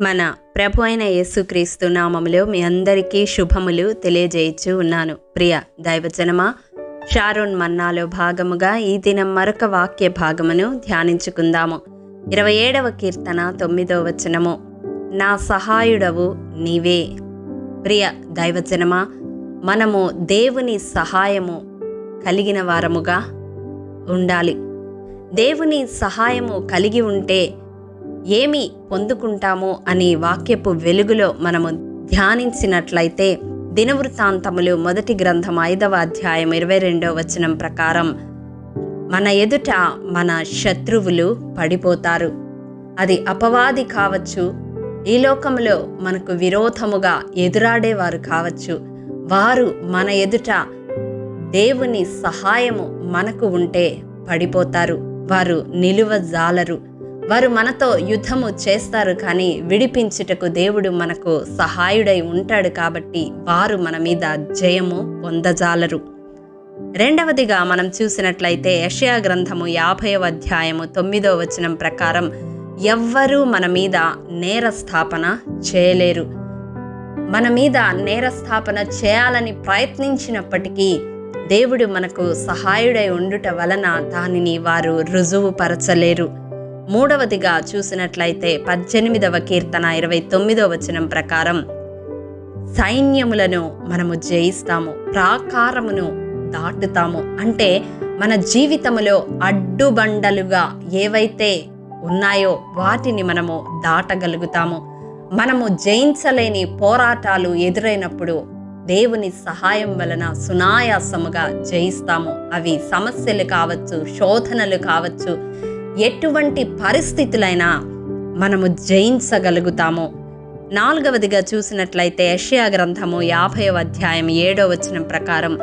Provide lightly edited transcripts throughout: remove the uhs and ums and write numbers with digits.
మన ప్రభు అయిన యేసుక్రీస్తు నామములో మీ అందరికీ శుభములు తెలియజేయచ్చు ఉన్నాను. ప్రియ దైవజనమా, షారోన్ మన్నాలో భాగముగా ఈ దినం మరొక వాక్య భాగమును ధ్యానించుకుందాము. 27వ కీర్తన 9వ వచనము, నా సహాయుడవు నీవే. ప్రియ దైవజనమా, మనము దేవుని సహాయము కలిగిన వారముగా ఉండాలి. దేవుని సహాయము కలిగి ఉంటే ఏమి పొందుకుంటాము అని వాక్యపు వెలుగులో మనము ధ్యానించినట్లయితే, దినవృత్తాంతములు 1వ గ్రంథం 5వ అధ్యాయం 22వ వచనం ప్రకారం మన ఎదుట మన శత్రువులు పడిపోతారు. అది అపవాది కావచ్చు, ఈ లోకంలో మనకు విరోధముగా ఎదురాడేవారు కావచ్చు. వారు మన ఎదుట దేవుని సహాయము మనకు ఉంటే పడిపోతారు. వారు నిలువజాలరు. వారు మనతో యుద్ధము చేస్తారు, కానీ విడిపించుటకు దేవుడు మనకు సహాయుడై ఉంటాడు. కాబట్టి వారు మన మీద జయము పొందజాలరు. రెండవదిగా మనం చూసినట్లయితే యెషయా గ్రంథము 50వ అధ్యాయము 9వ వచనం ప్రకారం ఎవ్వరూ మన మీద నేరస్థాపన చేయలేరు. మన మీద నేరస్థాపన చేయాలని ప్రయత్నించినప్పటికీ దేవుడు మనకు సహాయుడై ఉండుట వలన దానిని వారు రుజువుపరచలేరు. మూడవదిగా చూసినట్లయితే 18వ కీర్తన 29వ వచనం ప్రకారం సైన్యములను మనము జయిస్తాము, ప్రాకారమును దాటుతాము. అంటే మన జీవితములో అడ్డుబండలుగా ఏవైతే ఉన్నాయో వాటిని మనము దాటగలుగుతాము. మనము జయించలేని పోరాటాలు ఎదురైనప్పుడు దేవుని సహాయం వలన సునాయాసముగా జయిస్తాము. అవి సమస్యలు కావచ్చు, శోధనలు కావచ్చు, ఎటువంటి పరిస్థితులైనా మనము జయించగలుగుతాము. నాలుగవదిగా చూసినట్లయితే యెషయా గ్రంథము 50వ అధ్యాయం 7వ వచనం ప్రకారం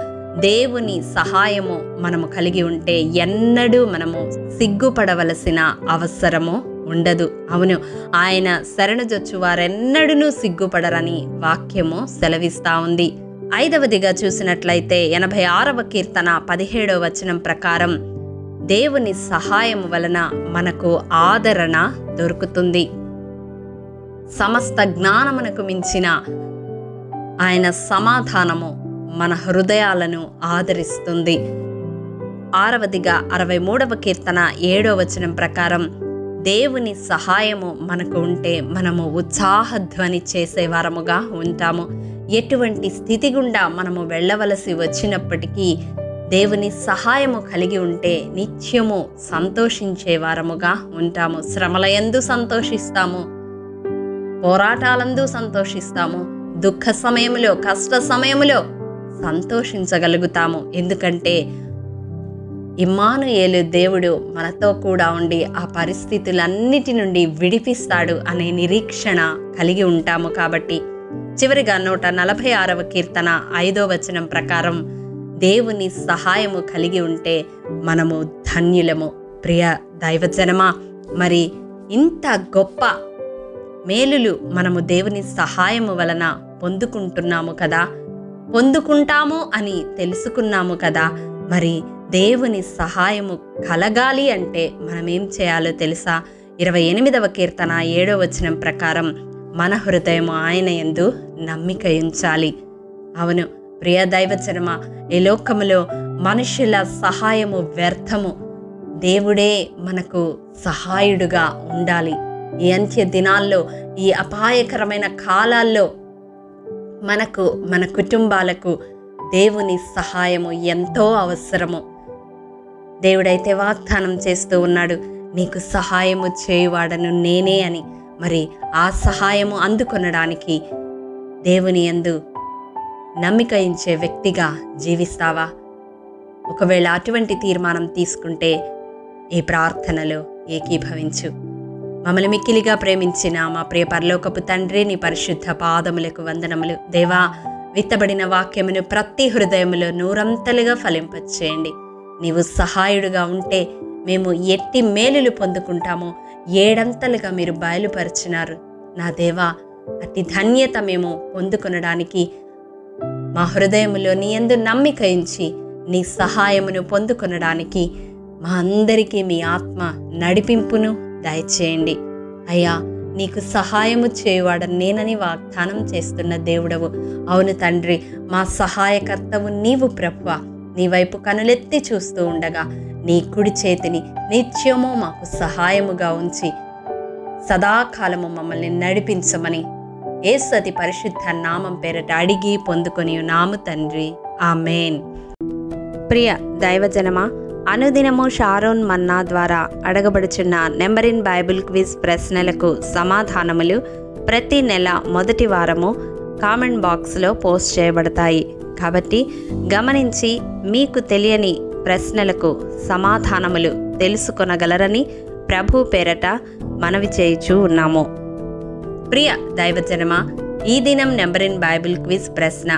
దేవుని సహాయము మనము కలిగి ఉంటే ఎన్నడూ మనము సిగ్గుపడవలసిన అవసరము ఉండదు. అవును, ఆయన శరణుజొచ్చు వారెన్నడూ సిగ్గుపడరని వాక్యము సెలవిస్తా ఉంది. ఐదవదిగా చూసినట్లయితే 86వ కీర్తన 17వ వచనం ప్రకారం దేవుని సహాయం వలన మనకు ఆదరణ దొరుకుతుంది. సమస్త జ్ఞానమునకు మించిన ఆయన సమాధానము మన హృదయాలను ఆదరిస్తుంది. ఆరవదిగా 63వ కీర్తన 7వ వచనం ప్రకారం దేవుని సహాయము మనకు ఉంటే మనము ఉత్సాహధ్వని చేసేవారముగా ఉంటాము. ఎటువంటి స్థితి గుండా మనము వెళ్ళవలసి వచ్చినప్పటికీ దేవుని సహాయము కలిగి ఉంటే నిత్యము సంతోషించే వారముగా ఉంటాము. శ్రమలయందు సంతోషిస్తాము, పోరాటాలందు సంతోషిస్తాము, దుఃఖ సమయములో, కష్ట సమయములో సంతోషించగలుగుతాము. ఎందుకంటే ఇమ్మానుయేలు దేవుడు మనతో కూడా ఉండి ఆ పరిస్థితులన్నిటి నుండి విడిపిస్తాడు అనే నిరీక్షణ కలిగి ఉంటాము. కాబట్టి చివరిగా 146వ కీర్తన 5వ వచనం ప్రకారం దేవుని సహాయము కలిగి ఉంటే మనము ధన్యులము. ప్రియ దైవజనమా, మరి ఇంత గొప్ప మేలులు మనము దేవుని సహాయము వలన పొందుకుంటున్నాము కదా, పొందుకుంటాము అని తెలుసుకున్నాము కదా. మరి దేవుని సహాయము కలగాలి అంటే మనమేం చేయాలో తెలుసా? 28వ కీర్తన 7వ వచనం ప్రకారం మన హృదయము ఆయన యందు నమ్మిక ఉంచాలి. అవును ప్రియ దైవజనమా, ఈ లోకములో మనుషుల సహాయము వ్యర్థము. దేవుడే మనకు సహాయుడుగా ఉండాలి. ఈ అంత్య దినాల్లో, ఈ అపాయకరమైన కాలాల్లో మనకు, మన కుటుంబాలకు దేవుని సహాయము ఎంతో అవసరము. దేవుడైతే వాగ్దానం చేస్తూ ఉన్నాడు, నీకు సహాయము చేయువాడను నేనే అని. మరి ఆ సహాయము అందుకొనడానికి దేవుని యందు నమ్మిక ఉంచే వ్యక్తిగా జీవిస్తావా? ఒకవేళ అటువంటి తీర్మానం తీసుకుంటే ఈ ప్రార్థనలో ఏకీభవించు. మమ్మల్ని మిక్కిలిగా ప్రేమించిన మా ప్రియ పరలోకపు తండ్రి, నీ పరిశుద్ధ పాదములకు వందనములు. దేవా, విత్తబడిన వాక్యమును ప్రతి హృదయములో నూరంతలుగా ఫలింపచేయండి. నీవు సహాయుడుగా ఉంటే మేము ఎట్టి మేలులు పొందుకుంటామో 7 మీరు బయలుపరిచినారు. నా దేవా, అట్టి ధన్యత మేము పొందుకొనడానికి మా హృదయములో నీ యందు నమ్మిక ఉంచి నీ సహాయమును పొందుకొనడానికి మా అందరికీ మీ ఆత్మ నడిపింపును దయచేయండి. అయ్యా, నీకు సహాయము చేయువాడు నేనని వాగ్దానం చేస్తున్న దేవుడవు. అవును తండ్రి, మా సహాయకర్తవు నీవు ప్రభువా. నీ వైపు కనులెత్తి చూస్తూ ఉండగా నీ కుడి చేతిని నిత్యము మాకు సహాయముగా ఉంచి సదాకాలము మమ్మల్ని నడిపించమని యేసు అతి పరిశుద్ధ నామం పేరట అడిగి పొందుకొని ఉన్నాము తండ్రి. ఆమేన్. ప్రియ దైవజనమా, అనుదినము షారోన్ మన్నా ద్వారా అడగబడుచున్న నెంబర్ ఇన్ బైబిల్ క్విజ్ ప్రశ్నలకు సమాధానములు ప్రతి నెల మొదటి వారము కామెంట్ బాక్స్లో పోస్ట్ చేయబడతాయి. కాబట్టి గమనించి మీకు తెలియని ప్రశ్నలకు సమాధానములు తెలుసుకొనగలరని ప్రభు పేరట మనవి చేయుచూ ఉన్నాము. ప్రియ దైవజనమా, ఈ దినం నెంబర్ ఇన్ బైబిల్ క్విజ్ ప్రశ్న: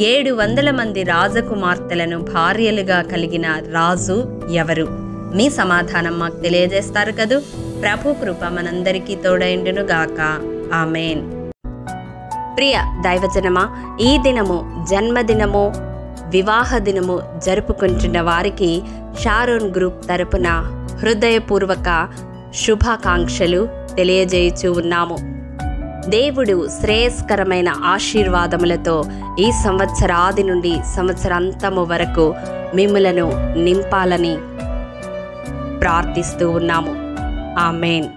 700 మంది రాజకుమార్తెలను భార్యలుగా కలిగిన రాజు ఎవరు? మీ సమాధానం మాకు తెలియజేస్తారు కదూ. ప్రభు కృప మనందరికీ తోడైండును గాక. ఆమేన్. ప్రియ దైవజనమా, ఈ దినము జన్మదినము, వివాహ దినము జరుపుకుంటున్న వారికి షారోన్ గ్రూప్ తరపున హృదయపూర్వక శుభాకాంక్షలు తెలియజేయుచూ ఉన్నాము. దేవుడు శ్రేయస్కరమైన ఆశీర్వాదములతో ఈ సంవత్సరాది నుండి సంవత్సరాంతము వరకు మిమ్ములను నింపాలని ప్రార్థిస్తూ ఉన్నాము. ఆమేన్.